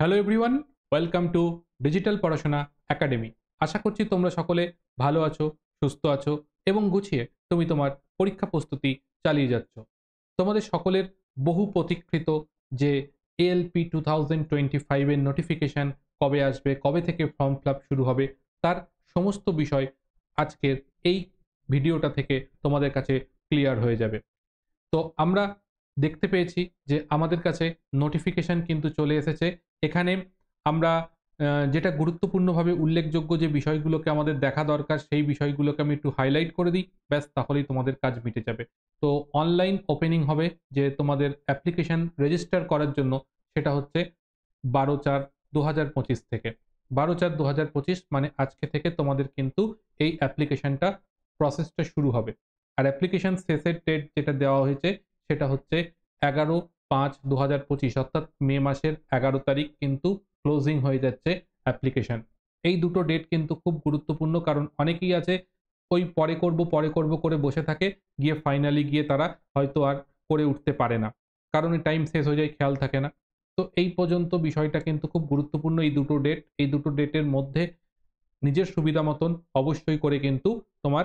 Hello everyone, welcome to digital পড়াশোনা academy. আশা করছি তোমরা সকলে ভালো আছো, সুস্থ আছো এবং গুছিয়ে তুমি তোমার পরীক্ষা প্রস্তুতি চালিয়ে যাচ্ছ। তোমাদের সকলের বহু প্রতীক্ষিত যে এএলপি 2025 এর নোটিফিকেশন কবে আসবে, কবে থেকে ফর্ম ফিল আপ শুরু হবে, তার সমস্ত বিষয় আজকের এই ভিডিওটা থেকে তোমাদের কাছে ক্লিয়ার হয়ে যাবে। তো আমরা দেখতে পেয়েছি যে আমাদের কাছে নোটিফিকেশন কিন্তু চলে এসেছে। এখানে আমরা যেটা গুরুত্বপূর্ণভাবে উল্লেখযোগ্য যে বিষয়গুলোকে আমাদের দেখা দরকার সেই বিষয়গুলোকে আমি একটু হাইলাইট করে দিই। ব্যাস তাহলেই তোমাদের কাজ মিটে যাবে। তো অনলাইন ওপেনিং হবে যে তোমাদের অ্যাপ্লিকেশন রেজিস্টার করার জন্য, সেটা হচ্ছে 12/4/2025 থেকে। 12/4/2025 মানে আজকে থেকে তোমাদের কিন্তু এই অ্যাপ্লিকেশনটা প্রসেসটা শুরু হবে। আর অ্যাপ্লিকেশন শেষের ডেট যেটা দেওয়া হয়েছে সেটা হচ্ছে 11/5/2025, অর্থাৎ মে মাসের 11 তারিখ কিন্তু ক্লোজিং হয়ে যাচ্ছে অ্যাপ্লিকেশন। এই দুটো ডেট কিন্তু খুব গুরুত্বপূর্ণ, কারণ অনেকেই আছে ওই পরে করব করে বসে থাকে, গিয়ে ফাইনালি গিয়ে তারা হয়তো আর করে উঠতে পারে না, কারণ টাইম শেষ হয়ে যায়, খেয়াল থাকে না। তো এই পর্যন্ত বিষয়টা কিন্তু খুব গুরুত্বপূর্ণ। এই দুটো ডেটের মধ্যে নিজের সুবিধা মতন অবশ্যই করে কিন্তু তোমার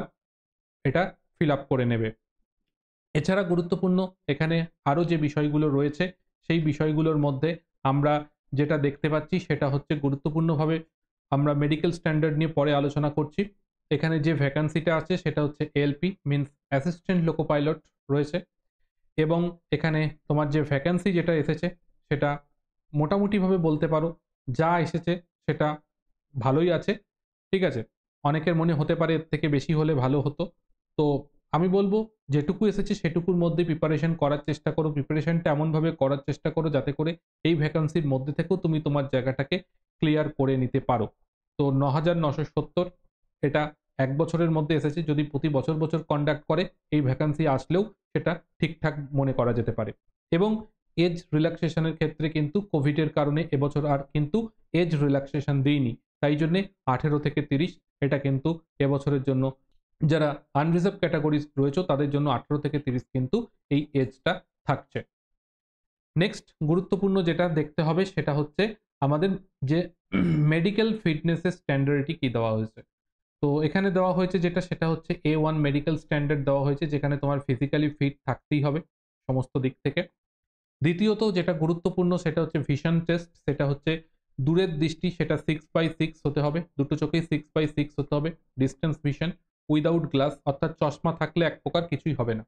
এটা ফিল আপ করে নেবে। এছাড়া গুরুত্বপূর্ণ এখানে আরো যে বিষয়গুলো রয়েছে সেই বিষয়গুলোর মধ্যে আমরা যেটা দেখতে পাচ্ছি সেটা হচ্ছে, গুরুত্বপূর্ণভাবে আমরা মেডিকেল স্ট্যান্ডার্ড নিয়ে পরে আলোচনা করছি। এখানে যে ভ্যাকান্সিটা আছে সেটা হচ্ছে ALP means assistant loco pilot রয়েছে। এবং এখানে তোমার যে ভ্যাকান্সি যেটা এসেছে সেটা মোটামুটিভাবে বলতে পারো যা এসেছে সেটা ভালোই আছে। ঠিক আছে? অনেকের মনে হতে পারে এর থেকে বেশি হলে ভালো হতো। তো আমি বলব যেটুকু এসেছে সেটুকুর মধ্যে প্রিপারেশন করার চেষ্টা করো। প্রিপারেশনটা এমনভাবে করার চেষ্টা করো যাতে করে এই ভ্যাকান্সির মধ্যে থেকেও তুমি তোমার জায়গাটাকে ক্লিয়ার করে নিতে পারো। তো ৯,৯৭০ এটা ১ বছরের মধ্যে এসেছে। যদি প্রতি বছর কন্ডাক্ট করে এই ভ্যাকান্সি আসলেও সেটা ঠিকঠাক মনে করা যেতে পারে। এবং এজ রিল্যাক্সেশন এর ক্ষেত্রে কিন্তু কোভিড এর কারণে এবছর আর কিন্তু এজ রিল্যাক্সেশন দেইনি। তাই জন্যে 18 থেকে 30 এটা কিন্তু এবছরের জন্য যারা আনরিজার্ভ ক্যাটাগরিজ রয়েছে তাদের জন্য 18 থেকে 30 কিন্তু এই এজটা থাকছে। নেক্সট গুরুত্বপূর্ণ যেটা দেখতে হবে সেটা হচ্ছে আমাদের যে মেডিকেল ফিটনেসের স্ট্যান্ডার্ডটি কি দেওয়া হয়েছে। তো এখানে দেওয়া হয়েছে যেটা সেটা হচ্ছে A1 মেডিকেল স্ট্যান্ডার্ড দেওয়া হয়েছে, যেখানে তোমার ফিজিক্যালি ফিট থাকতেই হবে সমস্ত দিক থেকে। দ্বিতীয়ত যেটা গুরুত্বপূর্ণ সেটা হচ্ছে ভিশন টেস্ট, সেটা হচ্ছে দূরের দৃষ্টি সেটা 6/6 হতে হবে, দুটো চোখেই 6/6 হতে হবে। ডিস্টেন্স ভিশন উইদাউট গ্লাস, অর্থাৎ চশমা থাকলে এক প্রকার কিছুই হবে না।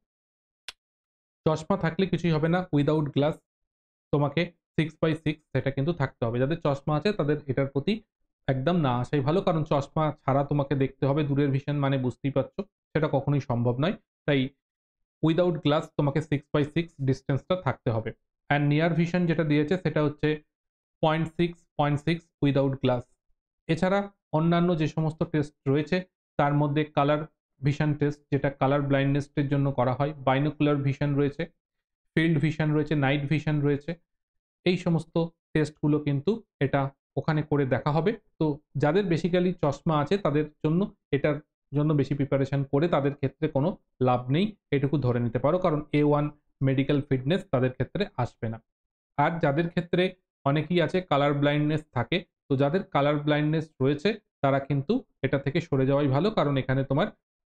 চশমা থাকলে কিছুই হবে না, উইদাউট গ্লাস তোমাকে 6/6 সেটা কিন্তু থাকতে হবে। যাদের চশমা আছে তাদের এটার প্রতি একদম না আসাই ভালো, কারণ চশমা ছাড়া তোমাকে দেখতে হবে, দূরের ভিশন মানে বুঝতেই পারছো সেটা কখনোই সম্ভব নয়। তাই উইদাউট গ্লাস তোমাকে 6/6 ডিস্টেন্সটা থাকতে হবে। অ্যান্ড নিয়ার ভিশন যেটা দিয়েছে সেটা হচ্ছে 0.6 উইদাউট গ্লাস। এছাড়া অন্যান্য যে সমস্ত টেস্ট রয়েছে তার মধ্যে কালার ভিশন টেস্ট, যেটা কালার ব্লাইন্ডনেসের জন্য করা হয়, বাইনোকুলার ভিশন রয়েছে, ফিল্ড ভিশন রয়েছে, নাইট ভিশন রয়েছে। এই সমস্ত টেস্টগুলো কিন্তু এটা ওখানে করে দেখা হবে। তো যাদের বেসিক্যালি চশমা আছে তাদের জন্য এটার জন্য বেশি প্রিপারেশন করে তাদের ক্ষেত্রে কোনো লাভ নেই, এটুকু ধরে নিতে পারো, কারণ A1 মেডিকেল ফিটনেস তাদের ক্ষেত্রে আসবে না। আর যাদের ক্ষেত্রে অনেকেই আছে কালার ব্লাইন্ডনেস থাকে, তো যাদের কালার ব্লাইন্ডনেস রয়েছে তারা কিন্তু এটা থেকে সরে যাওয়াই ভালো, কারণ এখানে তোমার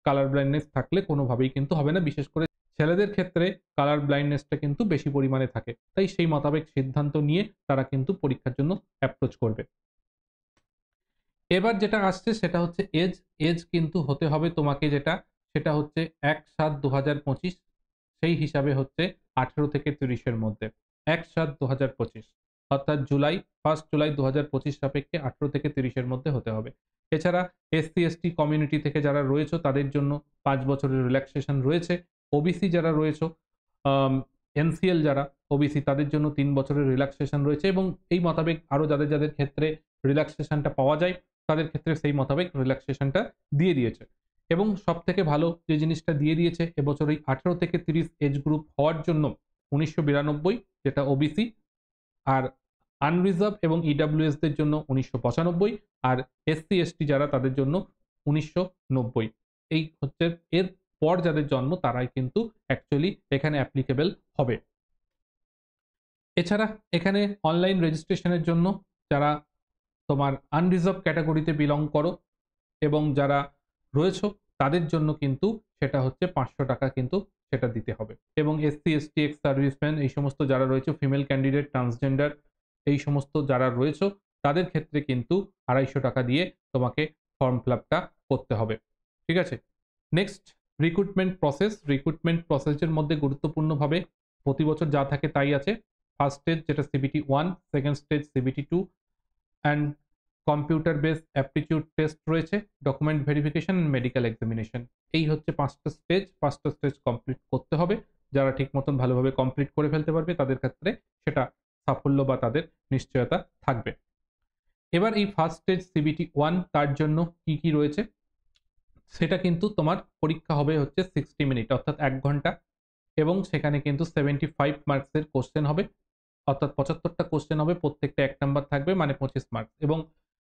কালার ব্লাইন্ডনেস থাকলে কোনোভাবেই কিন্তু হবে না। বিশেষ করে ছেলেদের ক্ষেত্রে কালার ব্লাইন্ডনেসটা কিন্তু বেশি পরিমাণে থাকে, তাই সেই মোতাবেক সিদ্ধান্ত নিয়ে তারা কিন্তু পরীক্ষার জন্য অ্যাপ্রোচ করবে। এবার যেটা আসছে সেটা হচ্ছে এজ। এজ কিন্তু হতে হবে তোমাকে যেটা সেটা হচ্ছে 1/7/2025, সেই হিসাবে হচ্ছে 18 থেকে 30 এর মধ্যে। 1/7/2025 অর্থাৎ ফার্স্ট জুলাই 2025 সাপেক্ষে 18 থেকে 30 এর মধ্যে হতে হবে। এছাড়া এসসি এসটি কমিউনিটি থেকে যারা রয়েছে তাদের জন্য 5 বছরের রিল্যাক্সেশন রয়েছে। ওবিসি যারা রয়েছে, এনসিএল যারা ওবিসি তাদের জন্য 3 বছরের রিল্যাক্সেশন রয়েছে, এবং এই মোতাবেক আরো যাদের ক্ষেত্রে রিল্যাক্সেশনটা পাওয়া যায় তাদের ক্ষেত্রে সেই মোতাবেক রিল্যাক্সেশনটা দিয়ে দিয়েছে। এবং সবথেকে ভালো যে জিনিসটা দিয়ে দিয়েছে এবছর এই 18 থেকে 30 এজ গ্রুপ হওয়ার জন্য 1992 যেটা ওবিসি, আর আনরিজার্ভ এবং ইডব্লিউএস দের জন্য 1995, আর এসসি এসটি যারা তাদের জন্য 1990। এই হচ্ছে এর পর যাদের জন্ম তারাই কিন্তু অ্যাকচুয়ালি এখানে অ্যাপ্লিকেবল হবে। এছাড়া এখানে অনলাইন রেজিস্ট্রেশনের জন্য যারা তোমার আনরিজার্ভ ক্যাটাগরিতে বিলং করো এবং যারা রয়েছো তাদের জন্য কিন্তু সেটা হচ্ছে 500 টাকা কিন্তু সেটা দিতে হবে, এবং এসসি এসটি এক্স সার্ভিসম্যান এই সমস্ত যারা রয়েছে, ফিমেল ক্যান্ডিডেট, ট্রান্সজেন্ডার এই সমস্ত যারা রয়েছে তাদের ক্ষেত্রে কিন্তু 250 টাকা দিয়ে তোমাকে ফর্ম ফিল আপটা করতে হবে। ঠিক আছে, নেক্সট রিক্রুটমেন্ট প্রসেসের মধ্যে গুরুত্বপূর্ণভাবে প্রতি বছর যা থাকে তাই আছে। ফার্স্ট স্টেজ যেটা CBT 1, second stage CBT 2 and computer base aptitude test রয়েছে, document verification and medical examination. এই হচ্ছে 5টা স্টেজ কমপ্লিট করতে হবে। যারা ঠিক মতন ভালোভাবে কমপ্লিট করে ফেলতে পারবে তাদের ক্ষেত্রে সেটা সাফল্য বা তাদের নিশ্চয়তা থাকবে। এবার এই ফার্স্ট স্টেজ CBT 1 তার জন্য কি কি রয়েছে সেটা কিন্তু তোমার পরীক্ষা হবে হচ্ছে 60 মিনিট অর্থাৎ 1 ঘন্টা, এবং সেখানে কিন্তু 75 মার্কসের কোশ্চেন হবে, অর্থাৎ 75টা কোশ্চেন হবে, প্রত্যেকটা 1 নাম্বার থাকবে মানে 25 মার্কস, এবং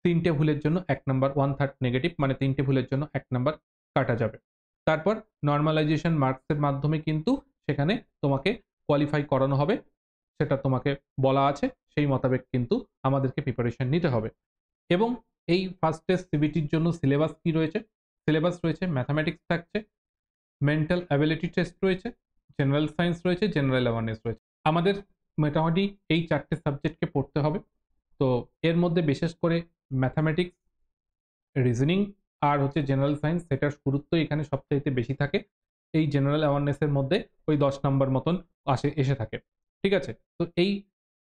3টে ভুলের জন্য 1 নাম্বার, 1/3 নেগেটিভ মানে 3টে ভুলের জন্য 1 নাম্বার কাটা যাবে। তারপর নরমালাইজেশন মার্কসের মাধ্যমে কিন্তু সেখানে তোমাকে কোয়ালিফাই করানো হবে, সেটা তোমাকে বলা আছে, সেই মোতাবেক কিন্তু আমাদেরকে প্রিপারেশন নিতে হবে। এবং এই ফার্স্ট টেস্ট CBTর জন্য সিলেবাস কি রয়েছে? সিলেবাস রয়েছে ম্যাথামেটিক্স থাকছে, মেন্টাল অ্যাবিলিটি টেস্ট রয়েছে, জেনারেল সায়েন্স রয়েছে, জেনারেল অ্যাওয়ারনেস রয়েছে। আমাদের মোটামুটি এই 4টে সাবজেক্টকে পড়তে হবে। তো এর মধ্যে বিশেষ করে ম্যাথামেটিক্স, রিজনিং আর হচ্ছে জেনারেল সায়েন্স, সেটার গুরুত্ব এখানে সবচাইতে বেশি থাকে। এই জেনারেল অ্যাওয়ারনেসের মধ্যে ওই 10 নাম্বার মতন এসে থাকে। ঠিক আছে, তো এই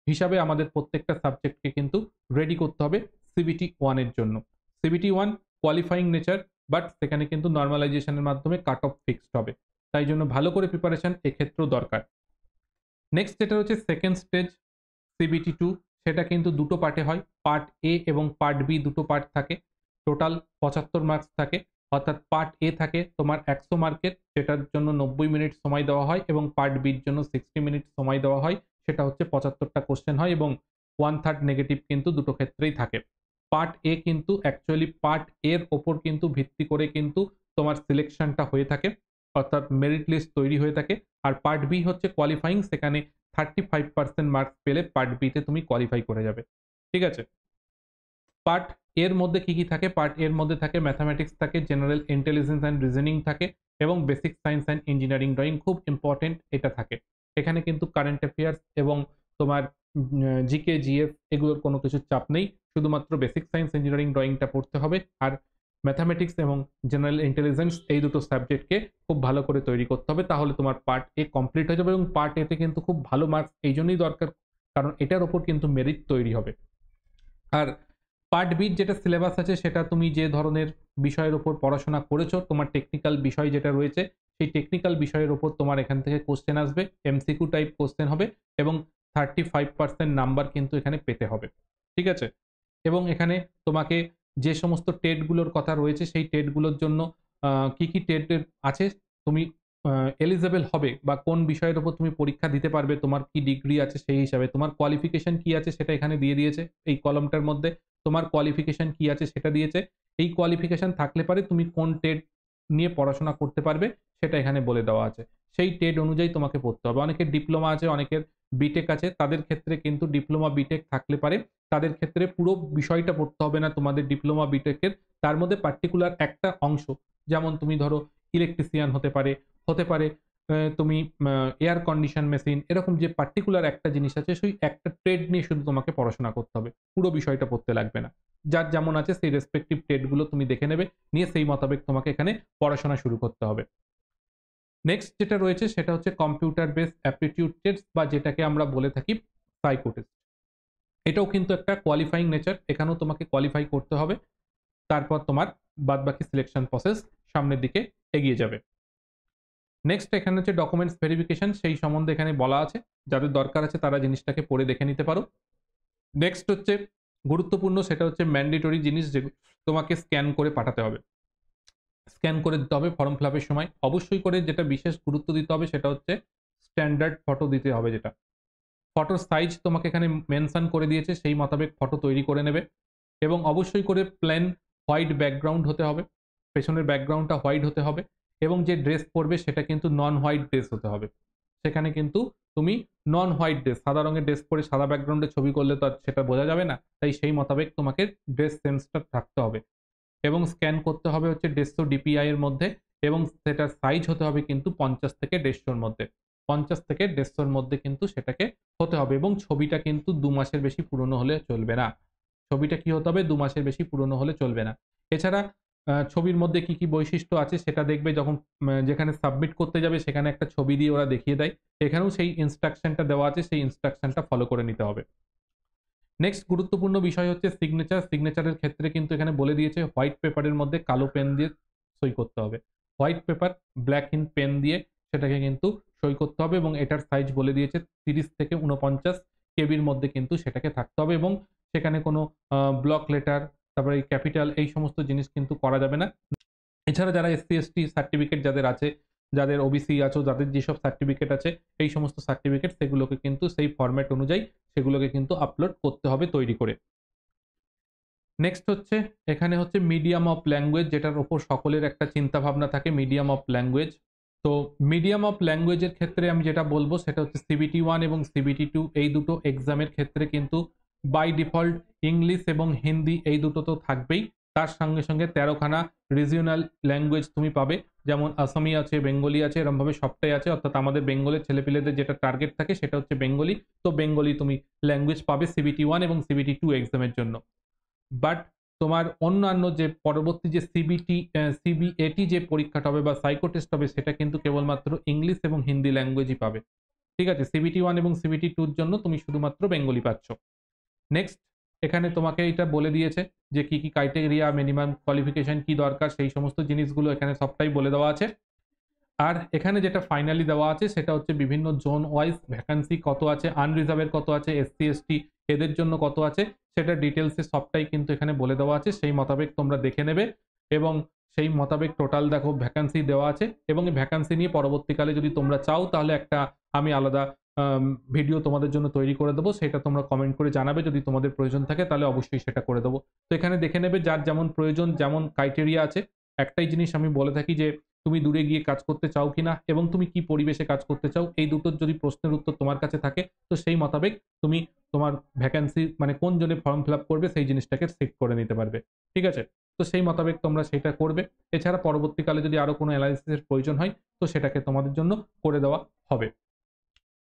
হিসাবে আমাদের প্রত্যেকটা সাবজেক্টকে কিন্তু রেডি করতে হবে CBT 1 এর জন্য। CBT 1 কোয়ালিফাইং নেচার, বাট সেখানে কিন্তু নর্মালাইজেশনের মাধ্যমে কাট অফ ফিক্সড হবে, তাই জন্য ভালো করে প্রিপারেশন এক্ষেত্রেও দরকার। নেক্সট যেটা হচ্ছে সেকেন্ড স্টেজ CBT 2, সেটা কিন্তু দুটো পার্টে হয়, পার্ট এ এবং পার্ট বি দুটো পার্ট থাকে, টোটাল 75 মার্কস থাকে, অর্থাৎ পার্ট এ থাকে তোমার 100 মার্কের, সেটার জন্য 90 মিনিট সময় দেওয়া হয়, এবং পার্ট বির জন্য 60 মিনিট সময় দেওয়া হয়, সেটা হচ্ছে 75টা কোশ্চেন হয়, এবং 1/3 নেগেটিভ কিন্তু দুটো ক্ষেত্রেই থাকে। পার্ট এ কিন্তু অ্যাকচুয়ালি পার্ট এর ওপর কিন্তু ভিত্তি করে কিন্তু তোমার সিলেকশনটা হয়ে থাকে, অর্থাৎ মেরিট লিস্ট তৈরি হয়ে থাকে। আর পার্ট বি হচ্ছে কোয়ালিফাইং, সেখানে 35% মার্কস পেলে পার্ট বিতে তুমি কোয়ালিফাই করে যাবে। ঠিক আছে, পার্ট এর মধ্যে কি কি থাকে? পার্ট এর মধ্যে থাকে ম্যাথামেটিক্স থাকে, জেনারেল ইন্টেলিজেন্স অ্যান্ড রিজনিং থাকে, এবং basic science and engineering drawing, খুব ইম্পর্টেন্ট এটা থাকে। এখানে কিন্তু কারেন্ট অ্যাফেয়ার্স এবং তোমার জিকে জিএস এগুলোর কোনো কিছুর চাপ নেই, শুধুমাত্র বেসিক সায়েন্স ইঞ্জিনিয়ারিং ড্রয়িংটা পড়তে হবে, আর ম্যাথামেটিক্স এবং জেনারেল ইন্টেলিজেন্স এই দুটো সাবজেক্টকে খুব ভালো করে তৈরি করতে হবে, তাহলে তোমার পার্ট এ কমপ্লিট হয়ে যাবে। এবং পার্ট এতে কিন্তু খুব ভালো মার্কস এই জন্যই দরকার, কারণ এটার ওপর কিন্তু মেরিট তৈরি হবে। আর পার্ট বির যেটা সিলেবাস আছে সেটা তুমি যে ধরনের বিষয়ের উপর পড়াশোনা করেছো, তোমার টেকনিক্যাল বিষয় যেটা রয়েছে সেই টেকনিক্যাল বিষয়ের উপর তোমার এখান থেকে কোশ্চেন আসবে, MCQ টাইপ কোশ্চেন হবে, এবং 35% নাম্বার কিন্তু এখানে পেতে হবে। ঠিক আছে, এবং এখানে তোমাকে যে সমস্ত টেটগুলোর কথা রয়েছে সেই টেটগুলোর জন্য কি কি টেটের আছে, তুমি এলিজেবল হবে বা কোন বিষয়ের উপর তুমি পরীক্ষা দিতে পারবে, তোমার কি ডিগ্রি আছে সেই হিসাবে, তোমার কোয়ালিফিকেশন কি আছে সেটা এখানে দিয়ে দিয়েছে এই কলামটার মধ্যে, তোমার কোয়ালিফিকেশন কি আছে সেটা দিয়েছে, এই কোয়ালিফিকেশন থাকলে পারে তুমি কোন টেট নিয়ে পড়াশোনা করতে পারবে সেটা এখানে বলে দেওয়া আছে, সেই টেট অনুযায়ী তোমাকে পড়তে হবে। অনেকের ডিপ্লোমা আছে, অনেকের বিটেক আছে, তাদের ক্ষেত্রে কিন্তু ডিপ্লোমা বিটেক থাকলে পারে তাদের ক্ষেত্রে পুরো বিষয়টা পড়তে হবে না তোমাদের ডিপ্লোমা বিটেকের, তার মধ্যে পার্টিকুলার একটা অংশ, যেমন তুমি ধরো ইলেকট্রিশিয়ান হতে পারে তুমি এয়ার কন্ডিশন মেশিন, এরকম যে পার্টিকুলার একটা জিনিস আছে সেই একটা ট্রেড নিয়ে শুধু তোমাকে পড়াশোনা করতে হবে, পুরো বিষয়টা পড়তে লাগবে না। যার যেমন আছে সেই রেসপেক্টিভ ট্রেডগুলো তুমি দেখে নেবে, নিয়ে সেই মোতাবেক তোমাকে এখানে পড়াশোনা শুরু করতে হবে। নেক্সট যেটা রয়েছে সেটা হচ্ছে কম্পিউটার বেস অ্যাপটিটিউড টেস্ট, বা যেটাকে আমরা বলে থাকি সাইকো টেস্ট। এটাও কিন্তু একটা কোয়ালিফাইং নেচার, এখানেও তোমাকে কোয়ালিফাই করতে হবে, তারপর তোমার বাদবাকি সিলেকশন প্রসেস সামনের দিকে এগিয়ে যাবে। নেক্সট এখানে হচ্ছে ডকুমেন্টস ভেরিফিকেশন, সেই সম্বন্ধে এখানে বলা আছে, যাদের দরকার আছে তারা জিনিসটাকে পড়ে দেখে নিতে পারো। নেক্সট হচ্ছে গুরুত্বপূর্ণ, সেটা হচ্ছে ম্যান্ডেটরি জিনিস, যেগুলো তোমাকে স্ক্যান করে পাঠাতে হবে, স্ক্যান করে দিতে হবে ফর্ম ফিল আপের সময়। অবশ্যই করে যেটা বিশেষ গুরুত্ব দিতে হবে সেটা হচ্ছে স্ট্যান্ডার্ড ফটো দিতে হবে, যেটা ফটোর সাইজ তোমাকে এখানে মেনশন করে দিয়েছে, সেই মোতাবেক ফটো তৈরি করে নেবে, এবং অবশ্যই করে প্লেন হোয়াইট ব্যাকগ্রাউন্ড হতে হবে, পেছনের ব্যাকগ্রাউন্ডটা হোয়াইট হতে হবে, এবং যে ড্রেস পরবে সেটা কিন্তু নন হোয়াইট ড্রেস হতে হবে, সেখানে কিন্তু তুমি নন হোয়াইট ড্রেস, সাদা রঙের ড্রেস পরে সাদা ব্যাকগ্রাউন্ডে ছবি করলে তো আর সেটা বোঝা যাবে না, তাই সেই মোতাবেক তোমাকে ড্রেস সেন্সটা থাকতে হবে এবং স্ক্যান করতে হবে হচ্ছে 150 ডিপিআই এর মধ্যে এবং সেটার সাইজ হতে হবে কিন্তু 50 থেকে 150 মধ্যে, 50 থেকে 150 মধ্যে কিন্তু সেটাকে হতে হবে এবং ছবিটা কিন্তু 2 মাসের বেশি পুরনো হলে চলবে না। ছবিটা কি হতে হবে, 2 মাসের বেশি পুরনো হলে চলবে না। এছাড়া ছবির মধ্যে কি কি বৈশিষ্ট্য আছে সেটা দেখবে যখন যেখানে সাবমিট করতে যাবে সেখানে একটা ছবি দিয়ে ওরা দেখিয়ে দেয়, এখানেও সেই ইনস্ট্রাকশনটা দেওয়া আছে, সেই ইনস্ট্রাকশনটা ফলো করে নিতে হবে। নেক্সট গুরুত্বপূর্ণ বিষয় হচ্ছে সিগনেচার। সিগনেচারের ক্ষেত্রে কিন্তু এখানে বলে দিয়েছে হোয়াইট পেপারের মধ্যে কালো পেন দিয়ে সই করতে হবে। White paper black in pen দিয়ে সেটাকে কিন্তু সই করতে হবে এবং এটার সাইজ বলে দিয়েছে 30 থেকে 49 কেবির মধ্যে কিন্তু সেটাকে থাকতে হবে এবং সেখানে কোনো ব্লক লেটার, তারপরে ক্যাপিটাল এই সমস্ত জিনিস কিন্তু করা যাবে না। এছাড়া যারা এসসি/এসটি সার্টিফিকেট যাদের আছে, যাদের ওবিসি আছো, যাদের যেসব সার্টিফিকেট আছে, এই সমস্ত সার্টিফিকেট সেগুলোকে কিন্তু সেই ফরম্যাট অনুযায়ী সেগুলোকে কিন্তু আপলোড করতে হবে তৈরি করে। নেক্সট হচ্ছে এখানে হচ্ছে মিডিয়াম অফ ল্যাঙ্গুয়েজ, যেটার ওপর সকলের একটা চিন্তা ভাবনা থাকে, মিডিয়াম অফ ল্যাঙ্গুয়েজ। তো মিডিয়াম অফ ল্যাঙ্গুয়েজের ক্ষেত্রে আমি যেটা বলবো সেটা হচ্ছে সিবিটি 1 এবং সিবিটি 2 এই দুটো এক্সামের ক্ষেত্রে কিন্তু বাই ডিফল্ট ইংলিশ এবং হিন্দি এই দুটো তো থাকবেই, তার সঙ্গে সঙ্গে 13খানা রিজিওনাল ল্যাঙ্গুয়েজ তুমি পাবে, যেমন আসামি আছে, বেঙ্গলি আছে, এরমভাবে সবটাই আছে, অর্থাৎ আমাদের বেঙ্গলের ছেলেপিলেদের যেটা টার্গেট থাকে সেটা হচ্ছে বেঙ্গলি, তো বেঙ্গলি তুমি ল্যাঙ্গুয়েজ পাবে সিবিটি 1 এবং সিবিটি 2 এক্সামের জন্য। বাট তোমার অন্যান্য যে পরবর্তী যে সিবিএটি যে পরীক্ষাটা হবে বা সাইকো টেস্ট হবে সেটা কিন্তু কেবলমাত্র ইংলিশ এবং হিন্দি ল্যাঙ্গুয়েজই পাবে। ঠিক আছে, সিবিটি 1 এবং সিবিটি 2 এর জন্য তুমি শুধুমাত্র বেঙ্গলি পাচ্ছ। নেক্সট এখানে তোমাকে এটা বলে দিয়েছে যে কি কি ক্রাইটেরিয়া, মিনিমাম কোয়ালিফিকেশন কি দরকার, সেই সমস্ত জিনিসগুলো এখানে সবটাই বলে দেওয়া আছে। আর এখানে যেটা ফাইনালি দেওয়া আছে সেটা হচ্ছে বিভিন্ন জোন ওয়াইজ ভ্যাকান্সি কত আছে, আনরিজার্ভের কত আছে, এসসি/এসটি এদের জন্য কত আছে, সেটা ডিটেলসে সবটাই কিন্তু এখানে বলে দেওয়া আছে, সেই মোতাবেক তোমরা দেখে নেবে এবং সেই মোতাবেক টোটাল দেখো ভ্যাকান্সি দেওয়া আছে এবং এই ভ্যাকান্সি নিয়ে পরবর্তীকালে যদি তোমরা চাও তাহলে একটা আমি আলাদা ভিডিও তোমাদের জন্য তৈরি করে দেবো, সেটা তোমরা কমেন্ট করে জানাবে, যদি তোমাদের প্রয়োজন থাকে তাহলে অবশ্যই সেটা করে দেবো। তো এখানে দেখে নেবে যার যেমন প্রয়োজন, যেমন ক্রাইটেরিয়া আছে। একটাই জিনিস আমি বলে থাকি যে তুমি দূরে গিয়ে কাজ করতে চাও কিনা এবং তুমি কি পরিবেশে কাজ করতে চাও, এই দুটোর যদি প্রশ্নের উত্তর তোমার কাছে থাকে তো সেই মোতাবেক তুমি তোমার ভ্যাকান্সি মানে কোন জনে ফর্ম ফিল আপ করবে সেই জিনিসটাকে সেট করে নিতে পারবে। ঠিক আছে, তো সেই মোতাবেক তোমরা সেটা করবে। এছাড়া পরবর্তীকালে যদি আরো কোনো অ্যানালাইসিসের প্রয়োজন হয় তো সেটাকে তোমাদের জন্য করে দেওয়া হবে।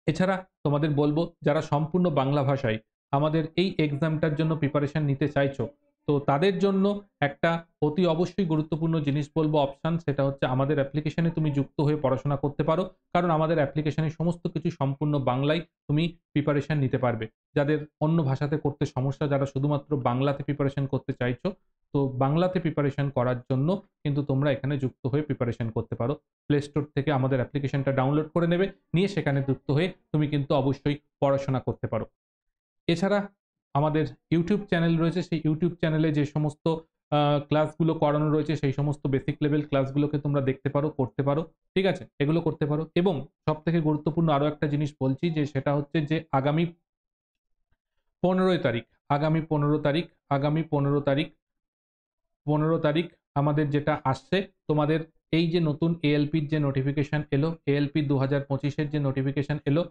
এছাড়া তোমাদের বলবো যারা সম্পূর্ণ বাংলা ভাষায় আমাদের এই এক্সামটার জন্য প্রিপারেশন নিতে চাইছো, তো তাদের জন্য একটা অতি অবশ্যই গুরুত্বপূর্ণ জিনিস বলবো অপশন, সেটা হচ্ছে আমাদের অ্যাপ্লিকেশনে তুমি যুক্ত হয়ে পড়াশোনা করতে পারো, কারণ আমাদের অ্যাপ্লিকেশনে সমস্ত কিছু সম্পূর্ণ বাংলায় তুমি প্রিপারেশন নিতে পারবে। যাদের অন্য ভাষাতে করতে সমস্যা, যারা শুধুমাত্র বাংলাতে প্রিপারেশন করতে চাইছো, তো বাংলাতে প্রিপারেশন করার জন্য কিন্তু তোমরা এখানে যুক্ত হয়ে প্রিপারেশন করতে পারো। প্লে স্টোর থেকে আমাদের অ্যাপ্লিকেশনটা ডাউনলোড করে নেবে, নিয়ে সেখানে যুক্ত হয়ে তুমি কিন্তু অবশ্যই পড়াশোনা করতে পারো। এছাড়া আমাদের ইউটিউব চ্যানেল রয়েছে, সেই ইউটিউব চ্যানেলে যে সমস্ত ক্লাসগুলো করানো রয়েছে সেই সমস্ত বেসিক লেভেল ক্লাসগুলোকে তোমরা দেখতে পারো, করতে পারো। ঠিক আছে, এগুলো করতে পারো এবং সব থেকে গুরুত্বপূর্ণ আরো একটা জিনিস বলছি যে সেটা হচ্ছে যে আগামী 15 তারিখ, আগামী 15 তারিখ, আগামী 15 তারিখ, 15 তারিখ আমাদের যেটা আসছে, তোমাদের এই যে নতুন এএলপির যে নোটিফিকেশন এলো, এএলপি 2025-এর যে নোটিফিকেশন এলো,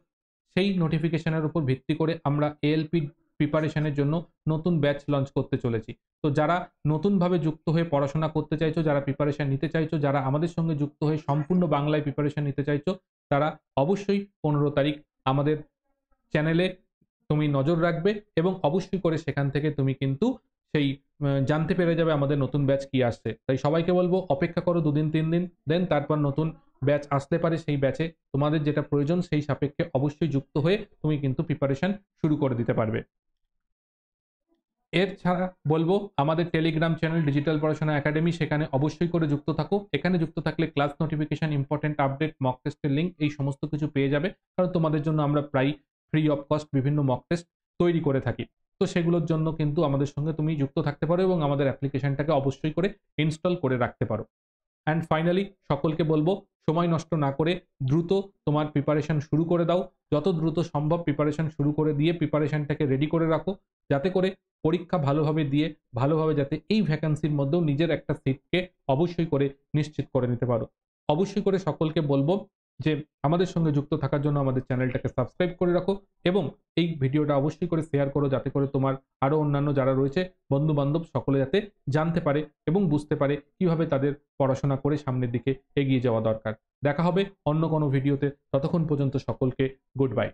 সেই নোটিফিকেশনের উপর ভিত্তি করে আমরা এএলপি প্রিপারেশনের জন্য নতুন ব্যাচ লঞ্চ করতে চলেছি। তো যারা নতুনভাবে যুক্ত হয়ে পড়াশোনা করতে চাইছো, যারা প্রিপারেশন নিতে চাইছো, যারা আমাদের সঙ্গে যুক্ত হয়ে সম্পূর্ণ বাংলায় প্রিপারেশন নিতে চাইছো, তারা অবশ্যই 15 তারিখ আমাদের চ্যানেলে তুমি নজর রাখবে এবং অবশ্যই করে সেখান থেকে তুমি কিন্তু সেই জানতে পেরে যাবে আমাদের নতুন ব্যাচ কি আসছে। তাই সবাইকে বলবো অপেক্ষা করো 2 দিন 3 দিন, দেন তারপর নতুন ব্যাচ আসতে পারে, সেই ব্যাচে তোমাদের যেটা প্রয়োজন সেই সাপেক্ষে অবশ্যই যুক্ত হয়ে তুমি কিন্তু প্রিপারেশন শুরু করে দিতে পারবে। এর ছাড়া বলবো আমাদের টেলিগ্রাম চ্যানেল ডিজিটাল পড়াশোনা একাডেমি, সেখানে অবশ্যই করে যুক্ত থাকো। এখানে যুক্ত থাকলে class notification, important update, mock টেস্টের লিঙ্ক এই সমস্ত কিছু পেয়ে যাবে, কারণ তোমাদের জন্য আমরা প্রায় ফ্রি অফ কস্ট বিভিন্ন মক টেস্ট তৈরি করে থাকি। তো সেগুলোর জন্য কিন্তু আমাদের সঙ্গে তুমি যুক্ত থাকতে পারো এবং আমাদের অ্যাপ্লিকেশনটাকে অবশ্যই করে ইনস্টল করে রাখতে পারো। অ্যান্ড ফাইনালি সকলকে বলবো সময় নষ্ট না করে দ্রুত তোমার প্রিপারেশন শুরু করে দাও, যত দ্রুত সম্ভব প্রিপারেশন শুরু করে দিয়ে প্রিপারেশনটাকে রেডি করে রাখো, যাতে করে পরীক্ষা ভালোভাবে দিয়ে ভালোভাবে যাতে এই ভ্যাকান্সির মধ্যেও নিজের একটা সিটকে অবশ্যই করে নিশ্চিত করে নিতে পারো। অবশ্যই করে সকলকে বলবো যে আমাদের সঙ্গে যুক্ত থাকার জন্য আমাদের চ্যানেলটাকে সাবস্ক্রাইব করে রাখো এবং এই ভিডিওটা অবশ্যই করে শেয়ার করো, যাতে করে তোমার আরও অন্যান্য যারা রয়েছে বন্ধু বান্ধব সকলে যাতে জানতে পারে এবং বুঝতে পারে কিভাবে তাদের পড়াশোনা করে সামনের দিকে এগিয়ে যাওয়া দরকার। দেখা হবে অন্য কোনো ভিডিওতে, ততক্ষণ পর্যন্ত সকলকে গুড বাই।